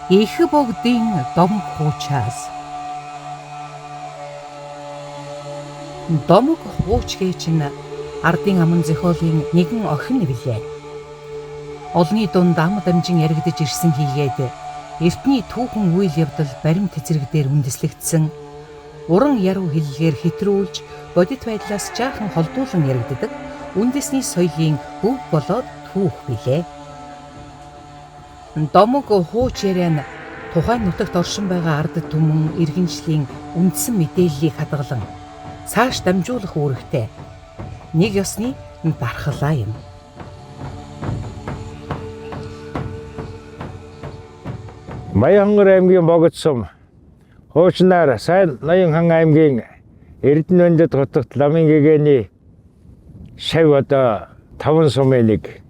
Их богдын домог хуучаас. Домог хууч гэж нь ардын аман зохиолын нэгэн охин нэвлээ. Олны дунд ам дамжин яригдж ирсэн хийгээд эртний түүхэн үйл явдал баримт эзрэгдээр үндэслэгдсэн уран яруу хэллэгээр хэтрүүлж бодит байдлаас жаахан холдуулан яригддаг үндэсний соёлын хөв болоод түүх билээ. Домог хууч яриа нь тухайн нутагт оршин байгаа ард түмэн иргэншлийн үндсэн мэдээллийг хадгалан цааш дамжуулах үүрэгтэй нэг ёсны дархлаа юм. Баянгар аймгийн богд сум хуучнаар сайн Ноёнхан аймгийн Эрдэнэбанжид хотод ламын гэгэний шав одоо 5 сумын нэг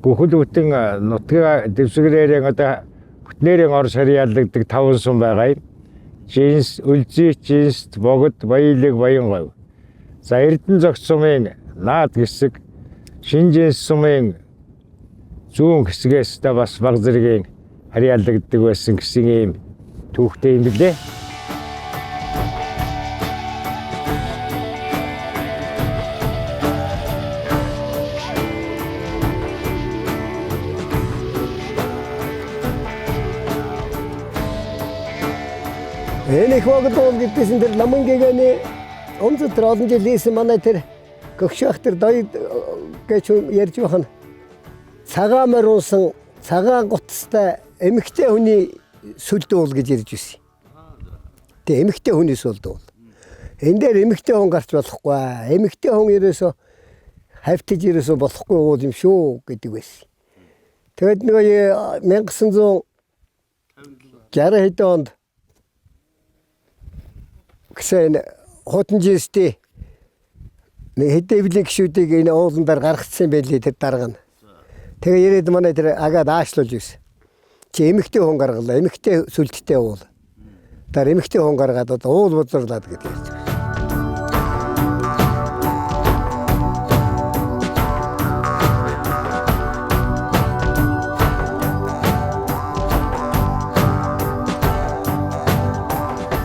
бүхэл бүтэн нутгийн дэвсгэрээр одоо бүтнээрийн ор шариалддаг 5 сум байгаа юм. Жинс, Үлзий, Жинст, Богд, Баялаг, Баянгов. За Эрдэнэ зогц сумын наад хэсэг, Шинжинс сумын зүүн хэсгээс та бас баг зэргийн харьяалагддаг байсан гэсэн ийм түүхтэй юм билээ. Энэ их богдол гэдгийсэн тэр ламын гэгэний онцод олон жил ийсэн манай тэр гөгшөөх тэр дойд гэж ярьж байна. Цагаан мөрөөсөн цагаан гутастай эмэгтэй хүний сүлдүүл гэж ярьж байсан. Тэ эмэгтэй хүний сүлдүүл. Энэ дээр эмэгтэй хүн гарч болохгүй. Эмэгтэй хүн ерөөсө хавтаж ерөөсө болохгүй уул юм шүү гэдэг байсан. Тэгэд нөгөө 1960 хэдэн онд гэсэн хотонжисти нэг хэдээвлийн гişүүдийг энэ ууландар гаргацсан байлээ тэр дарга нь. Тэгээ ирээд манай тэр агаад аашлуулж ирсэн. Чи эмэгтэй хүн гаргалаа, эмэгтэй сүлдтэй уул. Тэр эмэгтэй хүн гаргаад одоо уул бузарлаад гэдэг ярьж байна.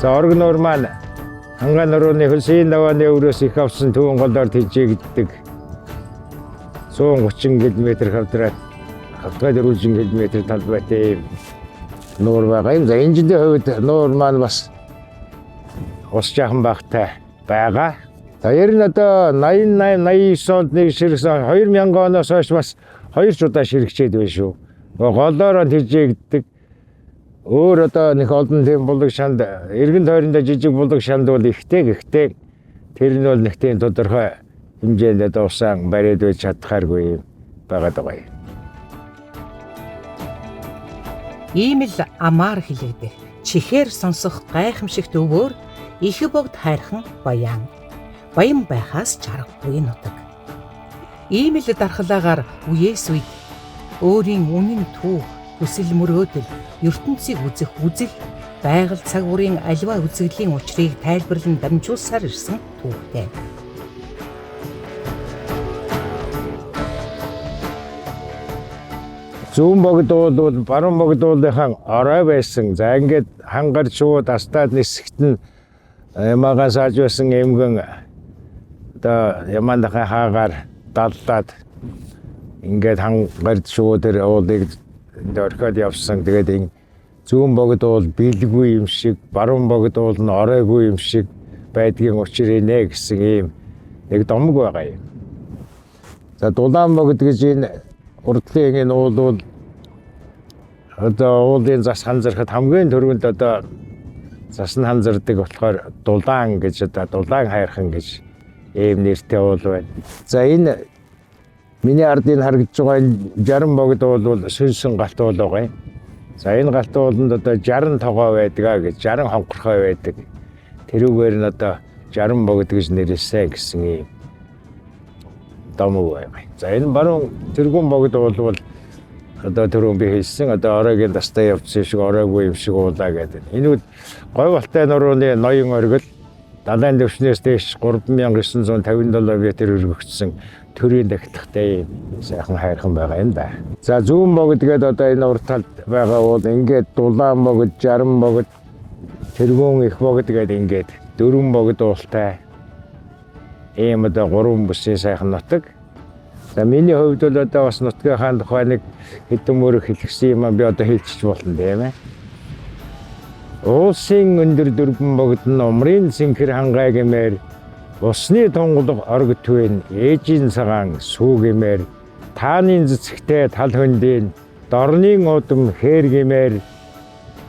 За оргоноор маань Хангаан нурууны Хөлсийн давааны өрөөс их авсан түүн голоор тэжээгддэг 130 км хавдраад хавдраад 40 км талбайтай нуур байгаа юм. За энэний хувьд нуур маань бас ус жаахан багтай байгаа. За ер нь одоо 88 89 онд нэг ширхсэн 2000 оноос хойш бас 2 удаа ширхчээд байна шүү. Голоор тэжээгддэг өөр одоо нэг олон тийм булаг шанд эргэн тойрондоо жижиг булаг шанд бол ихтэй гэхдээ тэр нь бол нэг тийм тодорхой хэмжээнд дууссан бариад байж чадхааргүй байгаад байгаа юм. Ийм л амаар хэлэгдэх чихээр сонсох гайхамшигт өвөөр их богд хайрхан баян байхаас чаргагүй нутаг. Ийм л дархлаагаар үеэс үед өөрийн үнэн түүх хүсэл мөрөөдөл ертөнцийг үзэх үзэл байгаль цаг уурын аливаа үзэгдлийн учрыг тайлбарлан дамжуулсаар ирсэн түүхтэй. Зүүн богд бол баруун богдуулынхаа орой байсан. За ингээд хангар шууд астаад нисэхт нь ямаага сааж байсан эмгэн одоо ямаандахаа хаагаар даллаад ингээд хангар шууд тэр уулыг дөрхөд явсан. Тэгээд энэ зүүн богд бол биелгүй юм шиг, баруун богд бол нь оройгүй юм шиг байдгийн учир нэ гэсэн ийм нэг домог байгаа юм. За дулаан богд гэж энэ урдлын энэ уул бол одоо уулын зас ханзархад хамгийн түрүүнд одоо зас нь ханзардаг болохоор дулаан гэж одоо дулаан хайрхан гэж ийм нэртэй уул байна. За энэ миний ардын харагдж байгаа 60 богд бол сүнсэн галт уул байгаа юм. За энэ галт ууланд одоо 60 тогоо байдаг гэж 60 хонхорхой байдаг. Тэрүүгээр нь одоо 60 богд гэж нэрлэсэн гэсэн юм домог байгаа. За энэ баруун тэргүүн богд бол одоо түрүүн би хэлсэн одоо оройгийн дастай явцсан шиг оройгүй юм шиг уулаа гэдэг. Энэ үл гой болтой нурууны ноён оргил далайн дэвшнээс дээш 3957 метр өргөгдсөн төрийн дахилгатай сайхан хайрхан байгаа юм да. За зүүн богд гээд одоо энэ урд талд байгаа бол ингээд дулаан богд, жаран богд, тэргүүн их богд гээд ингээд дөрвөн богд уултай ийм одоо 3 бүсийн сайхан нутаг. За миний хувьд бол одоо бас нутгийнхаа тухай нэг хэдэн мөрөг хэлсэн юм би одоо хэлчих болно тийм ээ. Улсын өндөр дөрвөн богд нь умрын синхэр хангай гэмээр усны тунгалаг оргит түвэн ээжийн цагаан сүү гэмээр тааны цэцэгтэй тал хөндийн дорны удам хээр гэмээр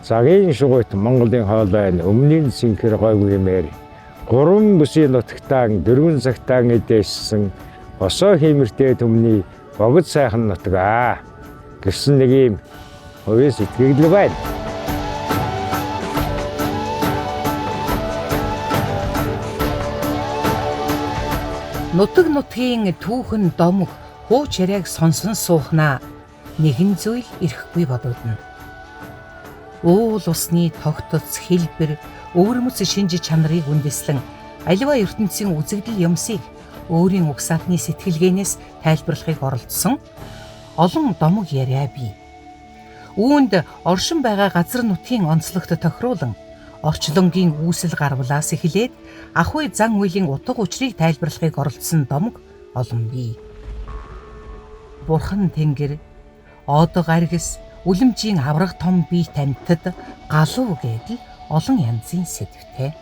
цагийн шугуйт Монголын хоолой өмнгийн синхэр гойг гэмээр 3 бүсийн нутагтаан 4 цагтаан эдээссэн осоо хиймэртэй төмний богд сайхан нутгаа гэсэн нэг юм хувийн сэтгэл байна. Нутаг нутгийн түүхэн домог хууч яриаг сонсон суухнаа нэгэн зүйл ирэхгүй бодогдно. Уул усны тогтоц хэлбэр өвөрмөц шинж чанарыг үндэслэн аливаа ертөнцийн үзэгдэл юмсыг өөрийн угсаатны сэтгэлгээнээс тайлбарлахыг оролдсон олон домог яриа бий. Үүнд оршин байгаа газар нутгийн онцлогт тохируулан орчлонгийн үүсэл гарвлаас эхлээд ахуй зан үйлийн утга учирыг тайлбарлахыг оролдсон домог олон бий. Бурхан Тэнгэр, Одог Аргис, Үлэмжийн авраг том бие тамтад галуу гэдэл олон янзын сэдвтэй.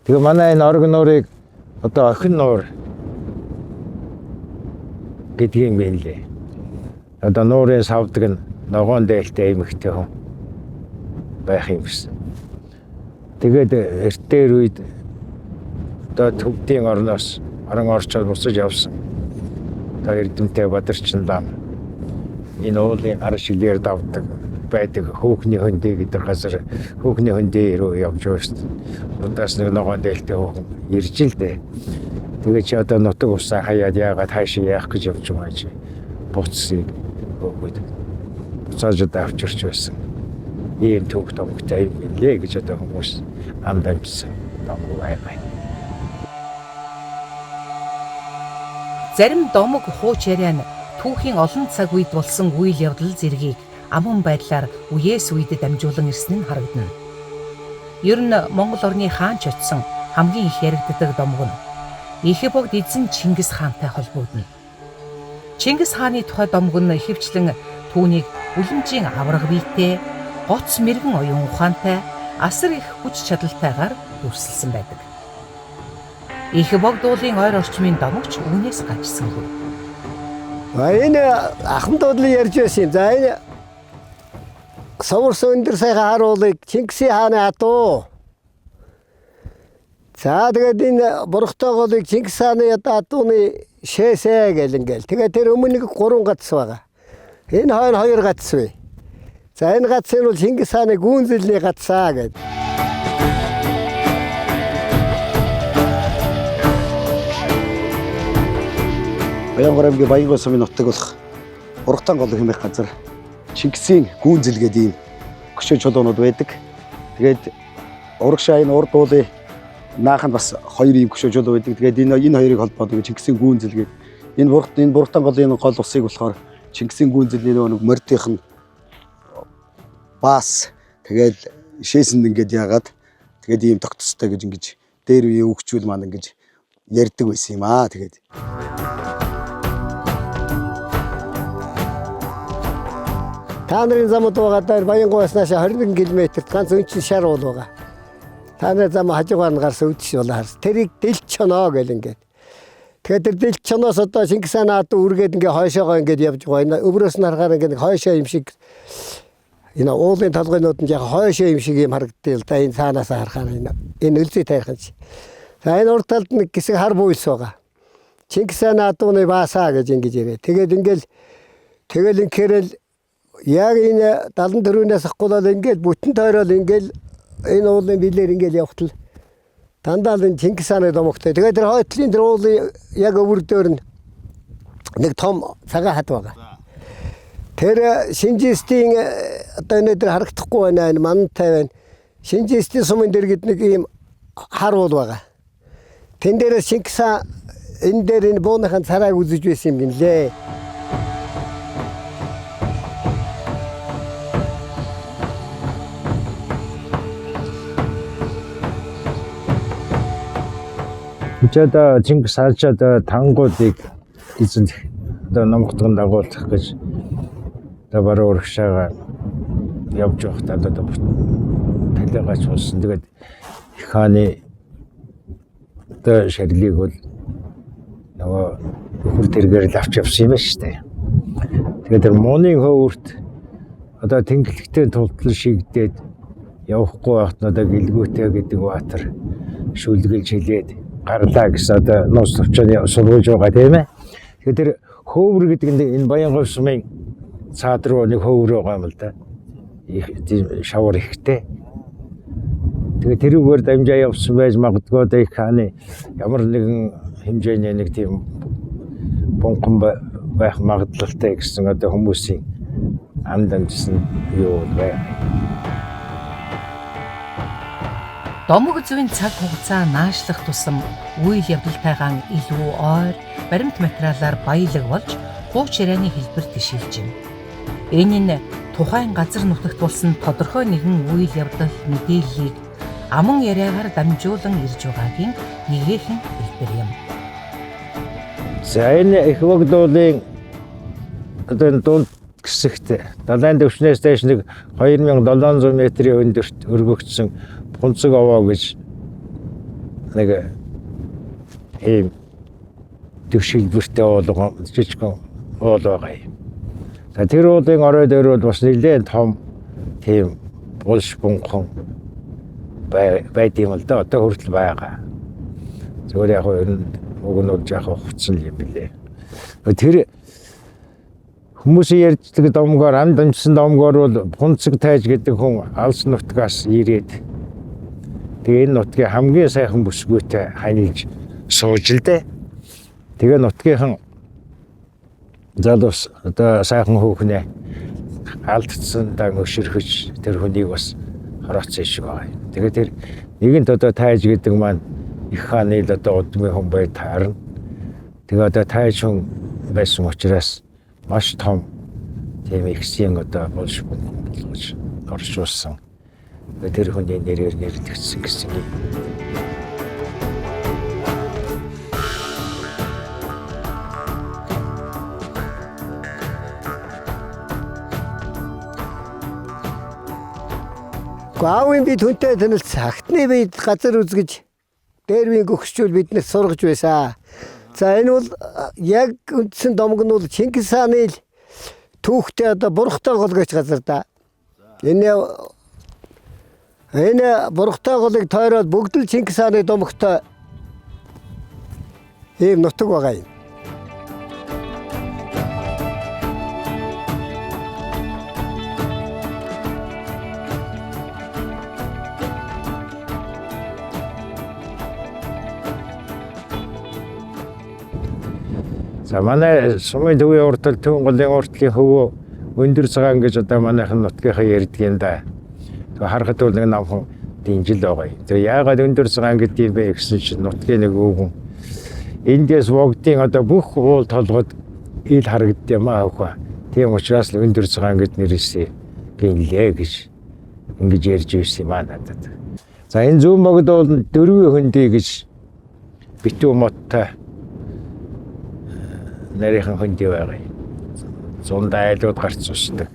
Тэгээ манай энэ орог нуурыг одоо охин нуур гэдэг юм байна лээ. Одоо нуурын савдаг нь ногоон дээлтэй эмэгтэй хүн байх юм гэсэн. Тэгээд эртээр үед одоо төвдийн орноос орон орчоод бусаж явсан. Одоо эрдэмтэй Бадарчин лам энэ уулын гар шилээр давдаг байдаг хөөхний хөндий гэдэг газар хөөхний хөндий рүү явж байсан. Удаас нэг ногоон дээлтэй хөөхн ирж л дээ. Тэгээ чи одоо нутаг усаа хаяад яагаад хаашаа яах гэж явж байгаа чи буцсыг өгөөд буцааж авчирч байсан. Ийм төвх томгтой юм лээ гэж одоо хүмүүс амдамжсан домог байна. Зарим домог хууч яриа нь түүхийн олон цаг үед болсон үйл явдал зэргийг аман байдлаар үеэс үед дамжуулан ирсэн нь харагдана. Ер нь Монгол орны хаанч очсон хамгийн их яригддаг домог нь Их богд эзэн Чингис хаантай холбогдно. Чингис хааны тухай домог нь ихэвчлэн түүнийг үлэмжийн авраг биетэй, гоц мэрэгэн оюун ухаантай, асар их хүч чадалтайгаар дүрсэлсэн байдаг. Их богд уулын ойр орчмын домогч үүнээс гажсангүй. Энэ ахмад дуудлын ярьж байсан юм. За энэ Соворс өндөр сайхан харуулыг Чингисийн хааны адуу. За тэгээд энэ бургатай голыг Чингис хааны адууны шээсэ гэл ингээл. Тэгээд тэр өмнө нэг 3 гац байгаа. Энэ хоёр гац вэ. За энэ гац нь бол Чингис хааны гүнзэлний гацаа гэдэг. Баянгор аймгийн Баянгол сумын нутаг болох Ургатан гол хэмээх газар Чингисийн гүнзэл гэдэг ийм хөшөө чулуунууд байдаг. Тэгээд урагшаа энэ урд уулын нааханд бас 2 ийм хөшөө чулуу байдаг. Тэгээд энэ хоёрыг холбоодог Чингисийн гүнзэл гэдэг. Энэ Ургатан голын гол усыг болохоор Чингисийн гүнзэлний нэг мордийнх нь бас тэгээд шээсэнд ингээд яагаад тэгээд ийм тогтцтой гэж ингэж дээр үе өгчүүл маань ингэж ярьдаг байсан юм аа. Тэгээд та нарын замд байгаа дээр Баянгоос наашаа 21 км ганц өнчин шар уул байгаа. Та нарын зам хажуугаар нь гарсан үдши болоо харс. Тэрийг дэлж чоноо гэл ингээд. Тэгэхээр тэр дэлж чоноос одоо Чингис хааны адуу үргээд ингээд хойшоогоо ингээд явж байгаа. Энэ өврөөс нь харахаар ингээд хойшоо юм шиг энэ уулын толгойнууд нь яг хойшоо юм шиг юм харагдтыг л да энэ цаанаас харахаар энэ өлзий тайрхан чи. За энэ урд талд нэг хэсэг хар буйлс байгаа. Чингис хааны адууны баасаа гэж ингэж ярээ. тэгэл ингээл яг энэ 74-ээс ахгүйл ингээл бүтэн тойрол ингээл энэ уулын билээр ингээл явхтал Дандаа л Чингис хааны домогтой. Тэгээд тэр хойтлын тэр уулын яг өвөр дээр нь нэг том цагаан хад байгаа. Тэр Шинжистийн одоо өнөөдөр харагдахгүй байна энэ мантай байна. Шинжистийн сумын дэргэд нэг ийм хар уул байгаа. Тэн дээрээс Чингис хаан энэ дээр энэ бууныхын царайг үзэж байсан юм гинлээ. Учаада Чингис хаачаад тангуудыг эзэн одоо номготгон дагуулах гэж одоо баруун урагшаага явж байхдаа одоо талигач болсон. Тэгээд их хааны одоо шаглыг бол нөгөө өхөр тэргээр л авч явсан юм байна шүү дээ. Тэгээд тэр Мууны хөвөрт одоо тэнглэгтэй тултлал шигдээд явахгүй байхад одоо гэлгүүтэй гэдэг баатар шүлгэлж хэлээд гарлаа гэсэн одоо нууц төвчөний сургуулж байгаа тийм ээ. Тэгэхээр тэр хөвөр гэдэг нь энэ Баянгов сумын цаад руу нэг хөвөр байгаа юм л да. Их шавар ихтэй. Тэгээ тэрүүгээр дамжаа явсан байж магадгүй одоо их хааны ямар нэгэн хэмжээний нэг тийм бунхан байх магадлалтай гэсэн одоо хүмүүсийн анд амжсан юу вэ? Домог зүйн цаг хугацаа наашлах тусам үйл явдалтайгаан илүү ойр баримт материалаар баялаг болж хууч ярианы хэлбэр тишүүлж байна. Энэ нь тухайн газар нутагт болсон тодорхой нэгэн үйл явдал мэдээллийг аман яриагаар дамжуулан ирж байгаагийн нэгэн хэлбэр юм. За энэ их богдуулын одоо энэ дунд хэсэгт далайн төвчнээс дэш нэг 2700 метрийн өндөрт өргөгдсөн Хунцэг овоо гэж нэг ийм төвшилбэртэй уулга жижигхэн уул байгаа юм. За тэр уулын орой дээр бол бас нэлээд том тийм булш бунхан байд юм л да. Одоо хүртэл байгаа. Зөвхөн яг өгнөд яах хуцсан юм билээ. Тэр хүмүүсийн ярьдаг домгоор анд амжсан домгоор бол Хунцэг тайж гэдэг хүн алс нутгаас ирээд тэгээ энэ нутгийн хамгийн сайхан бүсгүйтэй ханилж сууж л дээ. Тэгээ нутгийнхан залуус одоо сайхан хөөхнээ алдсан дан өшөрхөж тэр хүнийг бас хорооцсон шиг байгаа юм. Тэгээ тэр нэгэнт одоо тайж гэдэг маань их хааны л одоо удмын хүн бай таарна. Тэгээ одоо тайж хүн байсан учраас маш том тийм ихсийн одоо болж болгож оршуулсан. Тэр хүний нэрээр нэрлэгдсэн гэсэн юм. Аавын бид хүнтэй танил цагтны бид газар үзгэж дээрвийн гөгсчүүл биднээс сургаж байсан. За энэ бол яг үндсэн домог нь бол Чингис хааны түүхтэй одоо бурхтай гол гэж газар да. Энэ бурхтай голыг тойроод бүгд л Чингис хааны домогтой ийм нутаг байгаа юм. За манай сумын төвийн уртал Төвөн голын уртлын хөвөө өндөр цагаан гэж одоо манайхан нутгийнхаа ярьдаг юм да. Тэгээ харахад бол нэг намхан динжил байгаа юм. Тэгээ яагаад өндөр цагаан гэдэг юм бэ гэсэн чинь нутгийн нэг өвгөн эндээс вогдын одоо бүх уул толгод ил харагддаг юм аа хөө. Тийм учраас л өндөр цагаан гэд нэрээсээ гинлээ гэж ингэж ярьж ирсэн юм аа надад. За энэ зүүн богд бол дөрвөн хөндөй гэж битүү моттой нарийнхан хөндөй байгаа юм. Зундаа айлууд гарч сушдаг.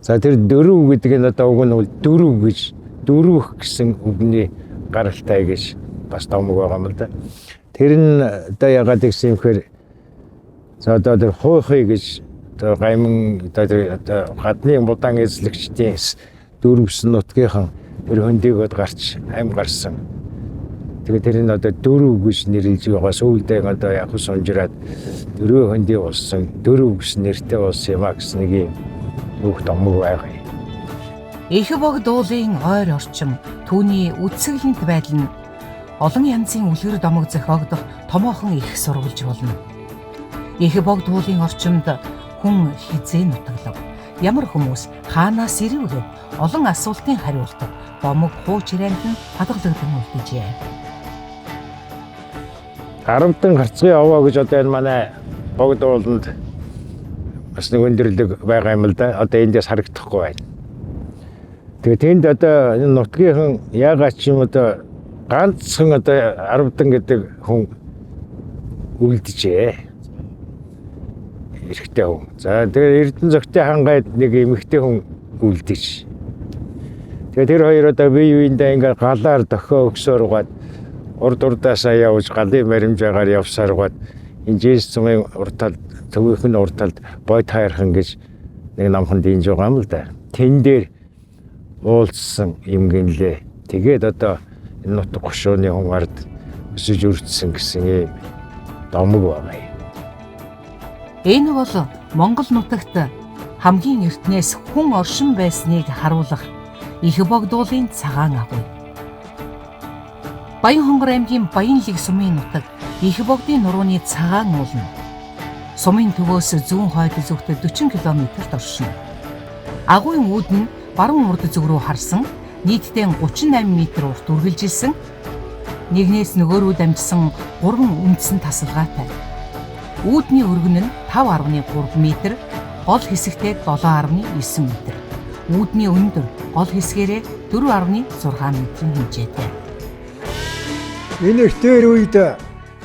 За тэр дөрөв гэдэг нь одоо уг нь бол дөрөв гэж дөрвөх гэсэн үгний гаралтай гэж бас томог байгаа юм л да. Тэр нь одоо ягаад гэсэн юм хэр за одоо тэр хуйхыг гэж одоо гайман одоо гадны будаан эзлэгчдийн дөрвсөн нутгийнхан тэр хөндөйгөд гарч ам гарсан. Тэгээ тэр нь одоо дөрөв гэж нэрлэж байгаа. Сүүлдээ одоо яг сунжраад дөрөв хөндөй болсон, дөрөв гэсэн нэртэй болсон юм а гэсэн нэг юм үг томог байгаа юм. Их богд уулын ойр орчим түүний үтсгэлэнт байдал нь олон янзын үлгэр домог зохиогдох томоохон их сурвалж болно. Их богд уулын орчимд хүн хизээ нутаглав. Ямар хүмүүс хаанаас ирв гэв олон асуултын хариулт домог хууч ирэнд нь хадгалагдсан үлдэжээ. Арамтан гарцгын овоо гэж одоо энэ манай богд ууланд бас нэг өндөрлөг байгаа юм л да. Одоо эндээс харагдахгүй байна. Тэгээд тэнд одоо энэ нутгийнхан яагаад ч юм одоо ганцхан одоо Арамтан гэдэг хүн үлдэжээ. Эрэгтэй хүн. За тэгээд Эрдэнэ зөгтэй хангайд нэг эмэгтэй хүн үлдэж. Тэгээд тэр хоёр одоо бие биендээ ингээд галаар дохио өгсөөргээд урд урдаасаа явж галын баримжаагаар явсааргаад энэ Жэс цумын урталд төвийнх нь урталд бой таархан гэж нэг намхан дийнж байгаа юм л да. Тэн дээр уулзсан юм гинлээ. Тэгээд одоо энэ нутаг гушууны хүн ард өсөж үрдсэн гэсэн юм домог байна. Энэ бол Монгол нутагт хамгийн эртнээс хүн оршин байсныг харуулах их богдуулын цагаан агуй. Баянхонгор аймгийн Баянлэг сумын нутаг их богдын нурууны цагаан уулна. Сумын төвөөс зүүн хойд зүгт 40 км-т оршино. Агуйн үүд нь баруун урд зүг рүү харсан нийтдээ 38 м урт үргэлжилсэн нэгнээс нөгөө рүү дамжсан 3 үндсэн тасалгаатай. Үүдний өргөн нь 5.3 м, гол хэсэгтээ 7.9 м. Үүдний өндөр гол хэсгээрээ 4.6 м хэмжээтэй. Энэ их дээр үед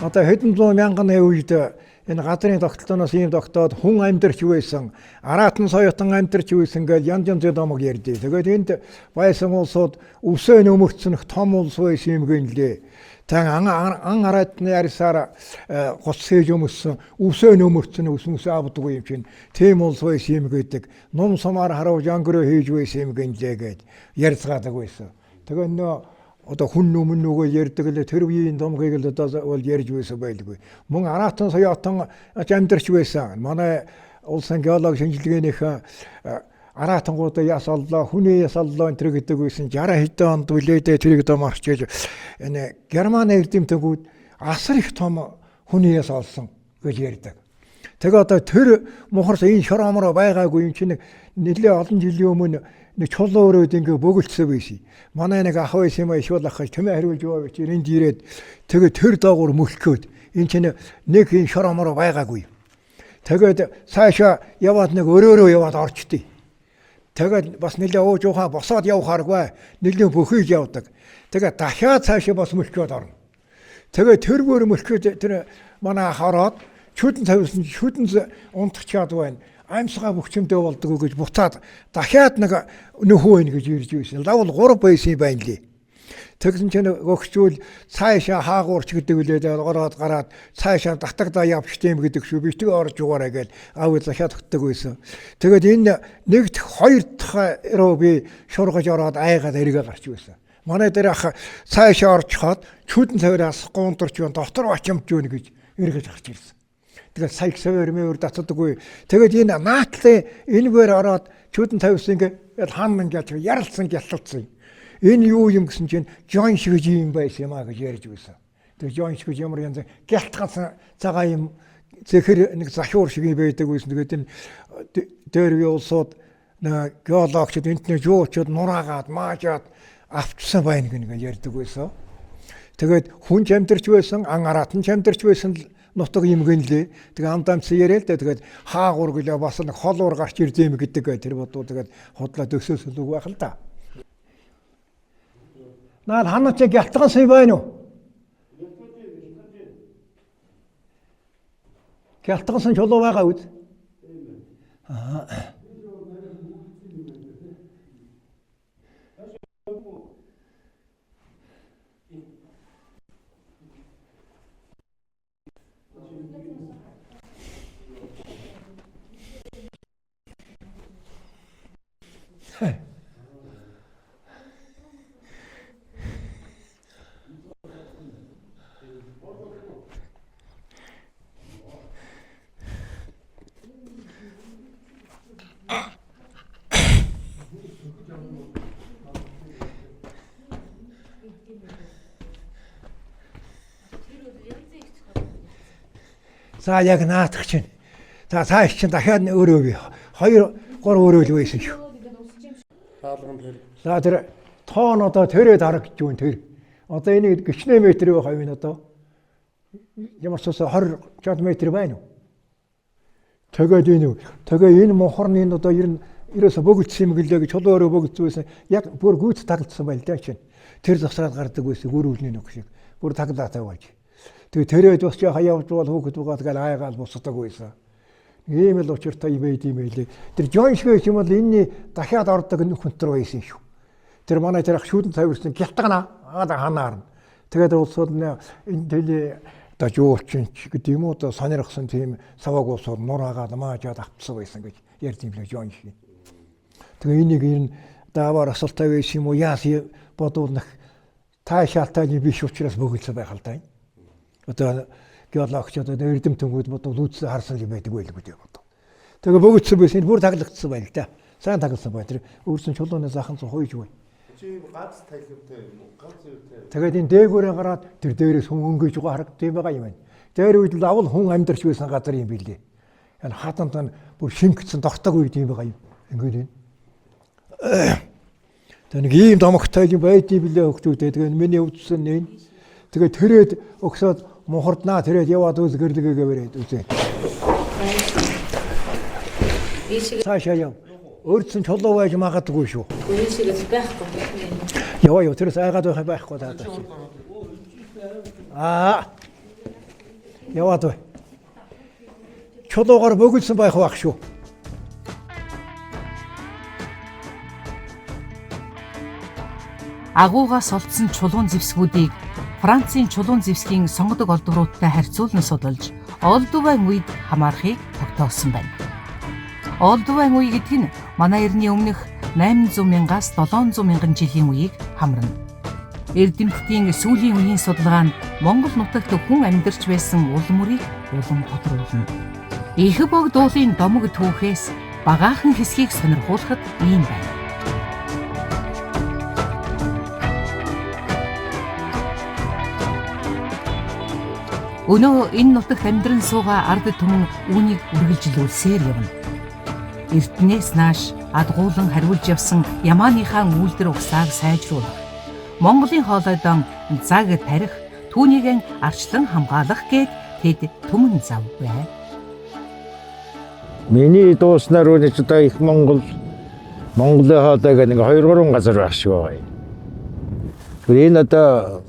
одоо хэдэн зуун мянганы үед энэ газрын тогтолцооноос ийм тогтоод хүн амьдарч байсан, араатан соётон амьдарч байсан гэж янз янзын домог ярьдээ. Тэгээд энд байсан улсууд өвсөө нөмөрцөнөх том улс байсан юм гинлээ. Тан ан араатны арьсаар гоц сэж өмссөн өвсөө нөмөрцөн өсмөс авдаггүй юм чинь. Тийм улс байсан юм гэдэг. Ном сумаар харуул янгөрөө хийж байсан юм гинлээ гэж ярьцгаадаг байсан. Тэгээд нөө одоо хүн нүмэн нөгөө ярьдаг л тэр үеийн домгийг л одоо бол ярьж байсан байлгүй. Мөн араатан соёотон амьдарч байсан. Манай улсын геологи шинжилгээнийх араатангуудаа ясаллаа, хүний ясаллаа энэ гэдэг байсан 60 хэдэн онд үлээдээ тэрийг доморчиж энэ Герман эрдэмтгүүд асар их том хүний яс олсон гэж ярьдаг. Тэгээ одоо тэр мухарс энэ шоромороо байгаагүй юм чинь нэлээ олон жилийн өмнө нэг чулуу өрөөд ингээ бөглөсөн байсан. Манай нэг ах байсан юм ишүүл ах тэмээ хариулж яваа гэж энд ирээд тэгээ тэр доогуур мөлхөөд энэ чинь нэг энэ шоромороо байгаагүй. Тэгээд цаашаа яваад нэг өрөөрөө яваад орчдээ. Тэгээд бас нэлээ ууж ухаа босоод явахааргүй нэлээ бөхөж явдаг. Тэгээд дахиад цаашаа бас мөлхөөд орно. Тэгээд тэргээр мөлхөөд тэр манай ах ороод шүдэн тавьсан шүдэн унтчихад байна. Амьсгаа бөхчөмдөө болдгоо гэж бутаад дахиад нэг нөхөө ин гэж ирж байсан. Лавл 3 байсан юм байна лээ. Тэгсэн чинь өгчүүл цаашаа хаагуурч гэдэг үлээд ороод гараад цаашаа татагдаа явчихтiim гэдэг шүү. Битгий орж угаараа гэж аав захиад тогтдог байсан. Тэгээд энэ нэгд хоёр дахь руу би шургаж ороод айгаад эргээ гарч байсан. Манай дээр ах цаашаа орчиход чүдэн цавраас гуунтарч байна дотор очимж байна гэж эргэж гарч ирсэн. Тэгээд сая савэр мөр татдаггүй. Тэгээд энэ наатлын энэгээр ороод чүдэн тавьсан ингээд хаан гэж яралцсан гялталцсан. Энэ юу юм гэсэн чинь жон шиг юм байсан юм а гэж ярьж байсан. Тэгээд жон шиг ямар янз гялтгасан цагаан юм зэхэр нэг захиур шиг байдаг байсан. Тэгээд энэ дээр улсууд нэг геологчд энтний жуучуд нураагаад маажаад авчсан байна гэж ярьдаг байсан. Тэгээд хүн амьдарч байсан, ан араатан амьдарч байсан нутаг юм гинлээ. Тэгээ амдамц яриа л да. Тэгээд хаагур гэлээ бас нэг холуур гарч ирдэм гэдэг тэр бодуу тэгээд худлаад өсөөсөл үг байх л да. Наад ханаач гялтгансан байна уу? Гялтгансан чулуу байгаа үз? Аа. За яг наадах чинь. За цааш чинь дахиад өөрөө бий. 2 3 өөрөө л байсан шүү. За тэр тоон одоо тэрээд харагдж байна тэр. Одоо энийг гişнэ метр байх юм одоо. Ямар ч ус 20 метр байна уу? Тэгээ энэ мохорны одоо ерөөсө бөгөлдсөн юм гэлээ гэж чулуураа бөгөлдсөн байсан. Яг бүр гүйт тагладсан байл даа чинь. Тэр засраад гардаг байсан гүр үлний нөх шиг. Бүр таглаатай байж. Тэгээ тэрээд бас яа явж бол хөөхд угаад гал айгаал босдог байсан. Ийм л учиртай байд юм байлээ. Тэр Жон шиг юм бол энэний дахиад ордог нөхөнтөр байсан шүү. Тэр манай тэр ах шүүдэн цавирсан гялтгана ханаар. Тэгээд улсууд энэ тэлээ дажуулчинч гэдэг юм уу одоо сонирхсан тийм саваг уусууд нур агаад маажаад автсан байсан гэж ярьд юм лээ Жон шиг. Тэгээ энийг энэ даавар асуултаа байсан юм уу яас бодуулнах таашаалтай биш учраас бөгөлцөө байх л да. Одоо геологч одоо эрдэм тэнгууд бодвол үүсээ харсан юм байдаг байлгүй гэдэг бодов. Тэгээ бөгөлцөө байсан бүр таглагдсан байл та. Сайн тагласан бай. Тэр өөрсөн чулууны захан цо хойж бай. Чи гац тайлбартай юм уу? Гац юутай. Тэгээд энэ дээгүүрээ гараад тэр дээрээс хүн өнгөж байгаа харагдсан юм байгаа юм байна. Дээр үед л авал хүн амьдарч байсан газар юм билээ. Энэ хатанд нь бүр шингэсэн дортог үед юм байгаа юм. Ингээд энэ. Тэгээ нэг ийм домогтой юм байдгийг билээ хөгтүүдээ. Тэгээ миний өвдсөн энэ. Тэгээ тэрээд өгсөд мухарднаа тэрээд яваад үлгэрлэгээ бариад үзээ. Цаашаа яв. Өөрсөн чулуу байж магадгүй шүү. Өөрөөсөө байхгүй. Яа тэрс айгаад байхгүй таадаа. Яваад бай. Чулуугаар бөгөлсөн байх шүү. Агуугаас олдсон чулуун зэвсгүүдийг Францын чулуун зэвсгийн сонгодог олдвруудтай харьцуулан судалж, Олдвайн үед хамаарахыг тогтоосон байна. Олдвайн үе гэдэг нь манай эртний өмнөх 800 мянгаас 700 мянган жилийн үеийг хамарна. Эрдэмтдийн сүүлийн үеийн судалгаа нь Монгол нутагт хүн амьдарч байсан улам мөрийг улам тодруулна. Их богд уулын домог түүхээс багаахан хэсгийг сонирхуулахад ийм байна. Өнөө энэ нутагт амьдран суугаа ард түмэн үүнийг үргэлжлүүлсээр явна. Эртнээс нааш адгуулан хариулж явсан Ямааныхаа үйлдвэр угсааг сайжруулах, Монголын хоолойдон заг тарих, түүнийг арчлан хамгаалах гээд тэд түмэн зав бай. Миний дууснаар үнэ ч одоо их Монголын хоолойг нэг 2-3 газар байх шиг байгаа юм. Энэ одоо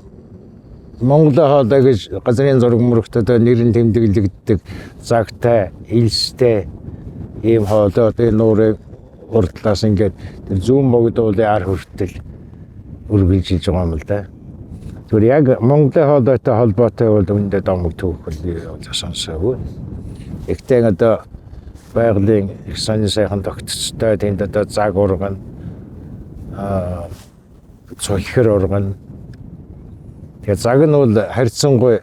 Монголын хоолой гэж газрын зураг мөрөгт одоо нэрэн тэмдэглэгддэг загтай, илстэй ийм хоолой одоо нуурын урдлаас ингээд тэр зүүн богд уулын ар хүртэл үргэлжилж байгаа юм л да. Тэр яг Монголын хоолойтой холбоотой бол үүндээ домог түүхэл сонсоогүй. Ихтэй одоо байгалийн их сонин сайхан тогтцтой тэнд одоо заг урган цолхор урган. Тэгээ заг нь бол харьцангуй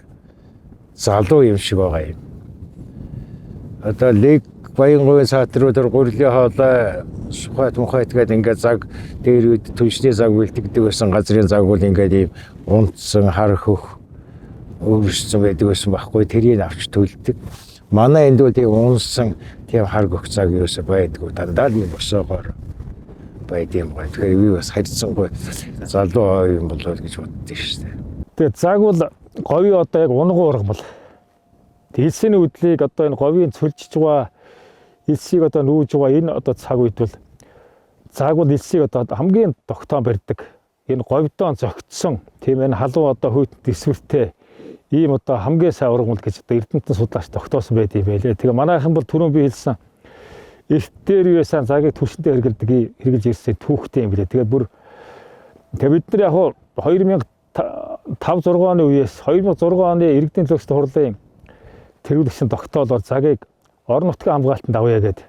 залуу юм шиг байгаа юм. Одоо лиг Баянговын саатруу тэр гурилын хоолой сухайт гэдэг ингээд заг дээр үед түншний заг бэлтгэдэг байсан газрын заг бол ингээд ийм унтсан хар хөх өөрчлөсөн байдаг байсан байхгүй тэрийг авч төлдөг. Манай энд бол тийм унсан тийм хар гөх заг юусаа байдгүй дандаа л босоогоор байд юм байна. Тэгэхээр би бас харьцангуй залуу юм болоо гэж боддоо шүү дээ. Тэгээ заг бол говийн одоо яг унгуу ургамал. Хэлсэний үдлийг одоо энэ говийн цөлжиж байгаа элсийг одоо нүүж байгаа энэ одоо цаг үед бол заг бол элсийг одоо хамгийн тогтоон барьдаг. Энэ говьдоо зөгтсөн тийм энэ халуун одоо хүйтэнд эсвэртэй ийм одоо хамгийн сайн ургамал гэж одоо эрдэмтэн судлаач тогтоосон байд юм байлээ. Тэгээ манайхан бол түрүүн би хэлсэн эрт дээр юусан цагийг түвшинтэй хэрэгжилж ирсэн түүхтэй юм билээ. Тэгээд бүр бид нар яг 2005-6 оны үеэс 2006 оны иргэдийн төлөвчд хурлын тэргүүлэгчийн тогтоолоор цагийг орон нутгийн хамгаалтанд авъя гэд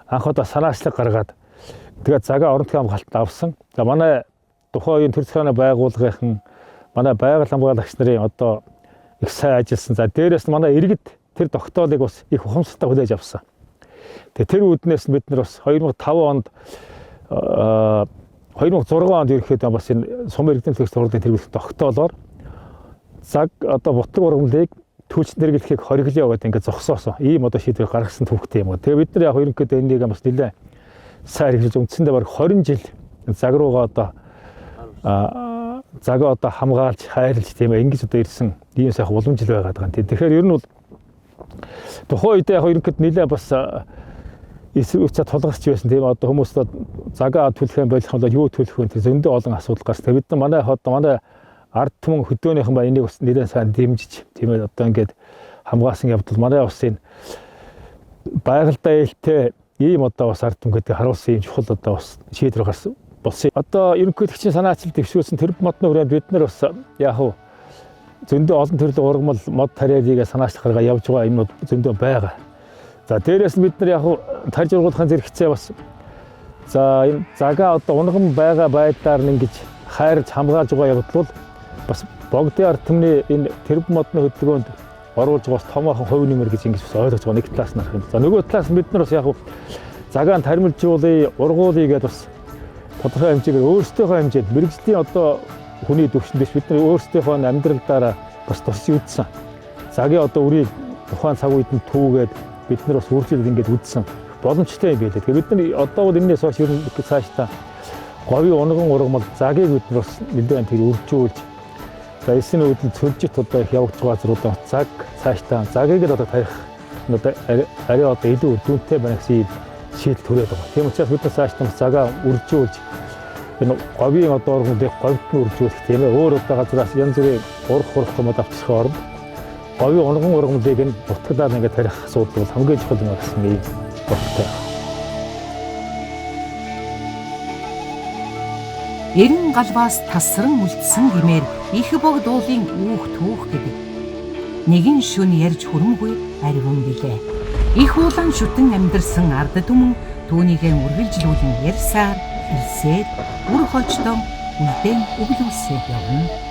анх удаа санаачлаг гаргаад тэгээд цагаа орон нутгийн хамгаалтанд авсан. За манай тухайн үеийн төр захиргааны байгууллагын манай байгаль хамгаалагч нарын одоо их сайн ажилласан. За дээрээс манай иргэд тэр тогтоолыг бас их ухамсартай хүлээж авсан. Тэгээд тэр үүднээс бид нар бас 2005 онд 2006 онд ерөөхдөө бас энэ сум иргэдийн төлөвчд хурлын тэргүүлэгчийн тогтоолоор цаг одоо бутаг ургамлыг төлчнэр гэлэхийг хориглоё гэдэг ингээд зогсоосон. Ийм одоо шийдвэр гаргасан төвхтэй юм. Тэгээ бид нар яг ерөнхийдөө энийг бас нэлээд сайн хэрэгжиж үндсэндээ баг 20 жил заг руугаа одоо заг одоо хамгаалж хайрлж тийм ээ ингэж одоо ирсэн ийм сайхан уламжил байгаад байгаа юм. Тэгэхээр ер нь бол тухайн үед яг ерөнхийдөө нэлээд бас эсвүүцээ тулгарч байсан тийм одоо хүмүүс загаа төлөх юм болох бол юу төлөх вэ тийм зөндөө олон асуудал гарч. Тэгээ бид нар манай ард түмэн хөдөөнийхэн ба энийг бас нэлээд сайн дэмжиж тийм ээ одоо ингээд хамгаалсан явдал манай улсын байгальтай ээлтэй ийм одоо бас ард түмэд харуулсан юм чухал одоо бас шийдвэр гарсан болсон. Одоо ерөнхийлөгчийн санаачил дэвшүүлсэн тэрбум модны хүрээнд бид нар бас яг хөө зөндөө олон төрлийн ургамал мод тариалыг санаачлах гаргаа явж байгаа юмнууд зөндөө байгаа. За дээрээс нь бид нар яг хөө тарж ургуулахын зэрэгцээ бас за энэ загаа одоо унган байгаа байдлаар нь ингэж хайрж хамгаалж байгаа явдал бас богдын ард түмний энэ тэрбум модны хөдөлгөөнд оруулж байгаа бас томоохон хувь нэмэр гэж ингэж бас ойлгож байгаа нэг талаас нь харах юм. За нөгөө талаас нь бид нар бас яг загаан таримлжуулъя, ургуулъя гэдээ бас тодорхой хэмжээгээр өөрсдийнхөө хэмжээнд мэрэгжлийн одоо хүний төвшин дэс бид нар өөрсдийнхөө амьдралдаараа бас тусч үзсэн. Загийн одоо үрийг тухайн цаг үед нь түүгээд бид нар бас үржилж ингэж үзсэн боломжтой юм байлээ. Тэгэхээр бид нар одоо бол энэс хойш ер нь цаашдаа говийн унган ургамал загийг бид нар бас нэлээд тэр үржүүлж за эсийн үүдэн цөлжит одоо их явагдаж байгаа зэрэг цаг цаашдаа загийг л одоо тарих одоо арай одоо илүү дүнтэй байна гэсэн шийдэл төрөөд байгаа. Тийм учраас бид нар цаашдаа цагаа үржүүлж энэ говийн одоо ургамлыг говьд нь үржүүлэх тийм ээ өөр одоо газраас янз бүрийн урах юмуд авчрах оронд говийн унган ургамлыг энэ нутагтаа ингээд тарих асуудал бол хамгийн чухал юм гэсэн ийм бодтой. 90 галваас тасран үлдсэн гэмээр их богд уулын үүх түүх гэдэг. Нэгэн шөнө ярьж хөрөнгөгүй ариван билээ. Их уулан шүтэн амьдарсан ард түмэн түүнийгээ үргэлжлүүлэн ярьсаар хэлсээр үр хождон үлдээн өглөөсөө явна.